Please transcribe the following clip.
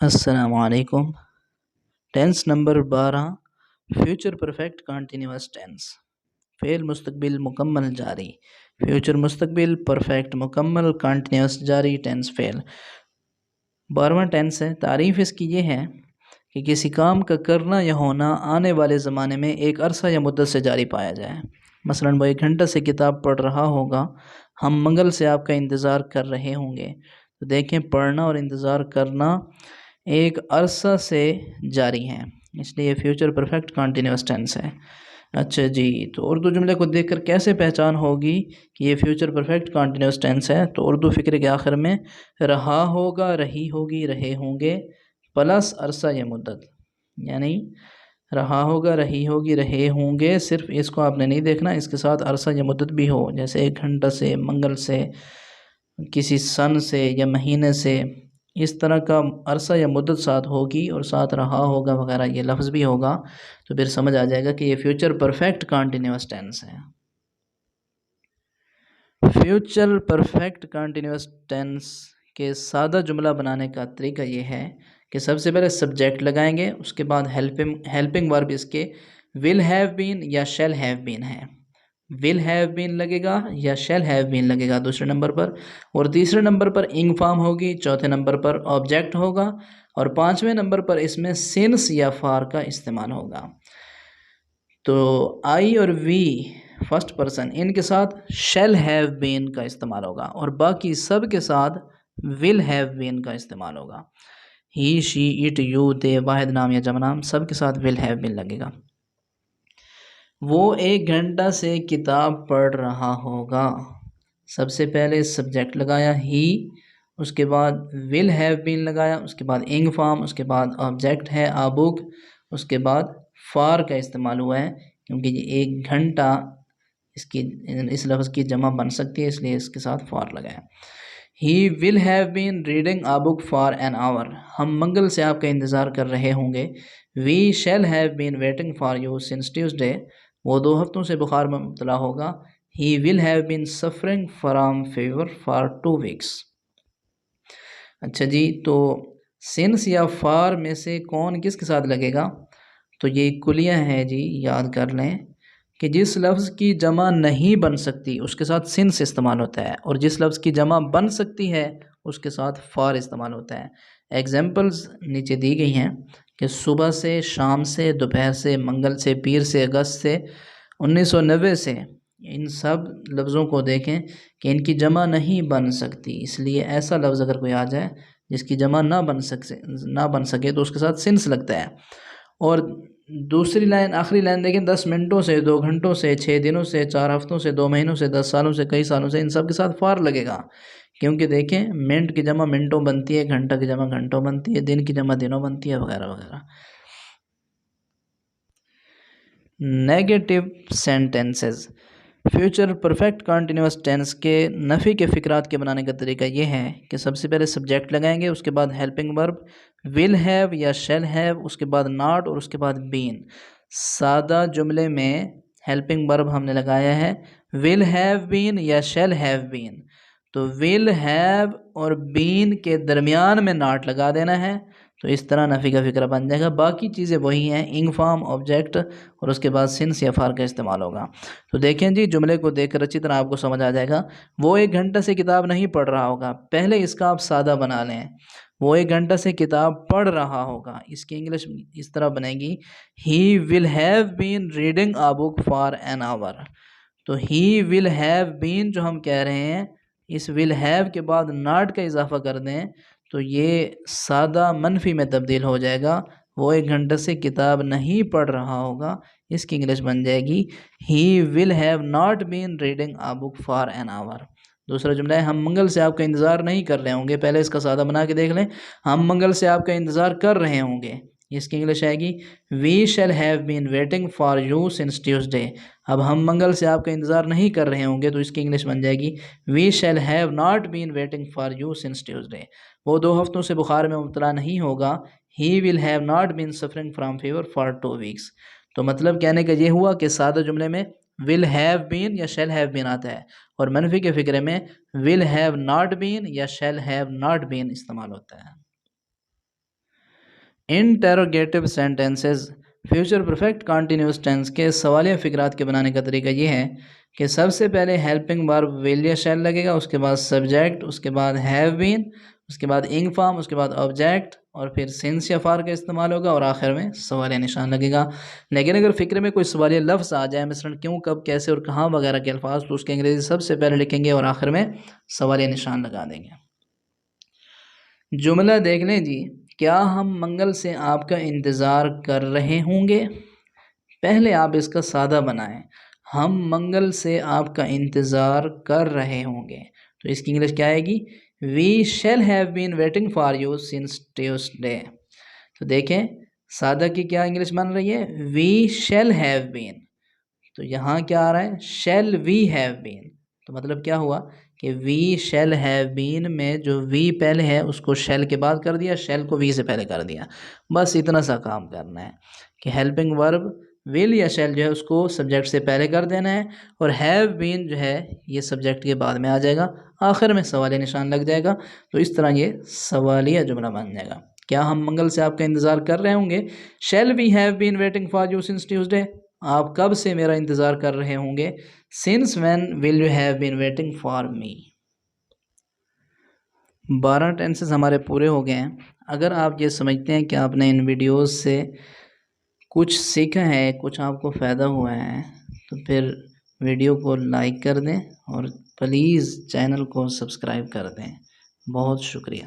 अस्सलामुअलैकुम। Tense number 12 future perfect continuous tense. फ़ेल मुस्तकबिल मुकम्मल जारी। फ्यूचर मुस्तकबिल परफेक्ट मुकम्मल कंटिन्यूअस जारी टेंस फ़ेल 12वां टेंस है। तारीफ़ इसकी ये है कि किसी काम का करना या होना आने वाले ज़माने में एक अरसा या मुद्दत से जारी पाया जाए। मसलन वो 1 घंटा से किताब पढ़ रहा होगा, हम मंगल से आपका इंतज़ार कर रहे होंगे। तो देखें, पढ़ना और इंतज़ार करना एक अरसा से जारी हैं, इसलिए फ्यूचर परफेक्ट कंटिन्यूअस टेंस है। अच्छा जी, तो उर्दू जुमले को देखकर कैसे पहचान होगी कि ये फ्यूचर परफेक्ट कंटिन्यूअस टेंस है? तो उर्दू फ़िक्रे के आखिर में रहा होगा, रही होगी, रहे होंगे प्लस अरसा या मुद्दत, यानी रहा होगा, रही होगी, रहे होंगे। सिर्फ इसको आपने नहीं देखना, इसके साथ अरसा या मुद्दत भी हो, जैसे 1 घंटा से, मंगल से, किसी सन से या महीने से, इस तरह का अरसा या मुद्दत साथ होगी और साथ रहा होगा वगैरह ये लफ्ज़ भी होगा, तो फिर समझ आ जाएगा कि ये फ्यूचर परफेक्ट कंटिन्यूअस टेंस है। फ्यूचर परफेक्ट कंटिन्यूअस टेंस के सादा जुमला बनाने का तरीका ये है कि सबसे पहले सब्जेक्ट लगाएंगे, उसके बाद हेल्पिंग वर्ब इसके विल हैव बीन या शैल हैव बीन है। विल हैव बीन लगेगा या शैल हैव बीन लगेगा दूसरे नंबर पर, और तीसरे नंबर पर इंग फॉर्म होगी, चौथे नंबर पर ऑब्जेक्ट होगा, और पांचवें नंबर पर इसमें सिंस या फार का इस्तेमाल होगा। तो आई और वी फर्स्ट पर्सन, इनके साथ शैल हैव बीन का इस्तेमाल होगा, और बाकी सब के साथ विल हैव बीन का इस्तेमाल होगा। ही, शी, इट, यू, दे, वाहिद नाम या जमा नाम, सब के साथ विल हैव बीन लगेगा। वो 1 घंटा से किताब पढ़ रहा होगा, सबसे पहले सब्जेक्ट लगाया ही, उसके बाद विल हैव बीन लगाया, उसके बाद इंग फॉर्म, उसके बाद ऑब्जेक्ट है आ बुक, उसके बाद फार का इस्तेमाल हुआ है क्योंकि ये 1 घंटा इसकी इस लफ्ज़ की जमा बन सकती है, इसलिए इसके साथ फार लगाया। He will have been reading a book for an hour, हम मंगल से आपका इंतज़ार कर रहे होंगे। We shall have been waiting for you since Tuesday, वो 2 हफ्तों से बुखार में मुब्तला होगा। He will have been suffering from fever for 2 weeks. अच्छा जी, तो सिंस या फार में से कौन किसके साथ लगेगा? तो ये कुलिया है जी, याद कर लें कि जिस लफ्ज़ की जमा नहीं बन सकती उसके साथ सिंस इस्तेमाल होता है, और जिस लफ्ज़ की जमा बन सकती है उसके साथ फार इस्तेमाल होता है। एग्जाम्पल्स नीचे दी गई हैं कि सुबह से, शाम से, दोपहर से, मंगल से, पीर से, अगस्त से, 1990 से, इन सब लफ्ज़ों को देखें कि इनकी जमा नहीं बन सकती, इसलिए ऐसा लफ्ज़ अगर कोई आ जाए जिसकी जमा ना बन सके तो उसके साथ सिंस लगता है। और दूसरी लाइन, आखिरी लाइन देखें, 10 मिनटों से, 2 घंटों से, 6 दिनों से, 4 हफ्तों से, 2 महीनों से, 10 सालों से, कई सालों से, इन सब के साथ फार लगेगा, क्योंकि देखें मिनट की जमा मिनटों बनती है, घंटा की जमा घंटों बनती है, दिन की जमा दिनों बनती है, वगैरह वगैरह। Negative sentences. Future perfect continuous tense के नफ़ी के फ़िक्रात के बनाने का तरीका ये है कि सबसे पहले सब्जेक्ट लगाएंगे, उसके बाद हेल्पिंग वर्ब विल हैव या शैल हैव, उसके बाद नॉट, और उसके बाद बीन। सादा जुमले में हेल्पिंग वर्ब हमने लगाया है विल हैव बीन या शैल हैव बीन, तो विल हैव और बीन के दरमियान में नॉट लगा देना है, तो इस तरह नफ़ी का फ़िक्रा बन जाएगा। बाकी चीज़ें वही हैं, इंग फॉर्म, ऑब्जेक्ट, और उसके बाद सिंस या फार का इस्तेमाल होगा। तो देखें जी, जुमले को देखकर अच्छी तरह आपको समझ आ जाएगा। वो 1 घंटा से किताब नहीं पढ़ रहा होगा, पहले इसका आप सादा बना लें। वो 1 घंटा से किताब पढ़ रहा होगा, इसकी इंग्लिश इस तरह बनेगी he will have been reading a book for an hour. तो ही विल हैव बीन जो हम कह रहे हैं, इस विल हैव के बाद नॉट का इजाफा कर दें तो ये सादा मनफी में तब्दील हो जाएगा। वो 1 घंटे से किताब नहीं पढ़ रहा होगा, इसकी इंग्लिश बन जाएगी he will have not been reading a book for an hour. दूसरा जुमला है हम मंगल से आपका इंतज़ार नहीं कर रहे होंगे, पहले इसका सादा बना के देख लें, हम मंगल से आपका इंतज़ार कर रहे होंगे, इसकी इंग्लिश आएगी we shall have been waiting for you since Tuesday. अब हम मंगल से आपका इंतज़ार नहीं कर रहे होंगे, तो इसकी इंग्लिश बन जाएगी we shall have not been waiting for you since Tuesday. वो 2 हफ्तों से बुखार में मुब्तला नहीं होगा, he will have not been suffering from fever for 2 weeks. तो मतलब कहने का ये हुआ कि सादा जुमले में विल हैव बीन या शैल हैव बीन आता है, और मनफी के फ़िक्रे में विल हैव नॉट बीन या शैल हैव नॉट बीन इस्तेमाल होता है। Interrogative sentences future perfect continuous tense के सवालिया फिक्रात के बनाने का तरीका ये है कि सबसे पहले हेल्पिंग वर्ब विल या शैल लगेगा, उसके बाद सब्जेक्ट, उसके बाद हैव बीन, उसके बाद इंग फॉर्म, उसके बाद ऑब्जेक्ट और फिर सिंस या फार का इस्तेमाल होगा और आखिर में सवालिया निशान लगेगा। लेकिन अगर फ़िक्र में कोई सवालिया लफ्ज़ आ जाए, मिसलन क्यों, कब, कैसे और कहाँ वगैरह के अल्फाज, तो उसके अंग्रेज़ी सबसे पहले लिखेंगे और आखिर में सवालिया निशान लगा देंगे। जुमला देख लें जी। क्या हम मंगल से आपका इंतज़ार कर रहे होंगे। पहले आप इसका सादा बनाएं। हम मंगल से आपका इंतज़ार कर रहे होंगे, तो इसकी इंग्लिश क्या आएगी? We shall have been waiting for you since Tuesday. तो देखें सादा की क्या इंग्लिश बन रही है? We shall have been. तो यहाँ क्या आ रहा है? Shall we have been. तो मतलब क्या हुआ कि वी शैल हैव बीन में जो वी पहले है उसको शैल के बाद कर दिया, शैल को वी से पहले कर दिया। बस इतना सा काम करना है कि हेल्पिंग वर्ब विल या शैल जो है उसको सब्जेक्ट से पहले कर देना है और हैव बीन जो है ये सब्जेक्ट के बाद में आ जाएगा, आखिर में सवालिया निशान लग जाएगा। तो इस तरह ये सवालिया जुमला बन जाएगा। क्या हम मंगल से आपका इंतज़ार कर रहे होंगे। Shall we have been waiting for you since Tuesday. आप कब से मेरा इंतज़ार कर रहे होंगे। Since when will you have been waiting for me. 12 tenses हमारे पूरे हो गए हैं। अगर आप ये समझते हैं कि आपने इन वीडियोस से कुछ सीखा है, कुछ आपको फ़ायदा हुआ है, तो फिर वीडियो को लाइक कर दें और प्लीज़ चैनल को सब्सक्राइब कर दें। बहुत शुक्रिया।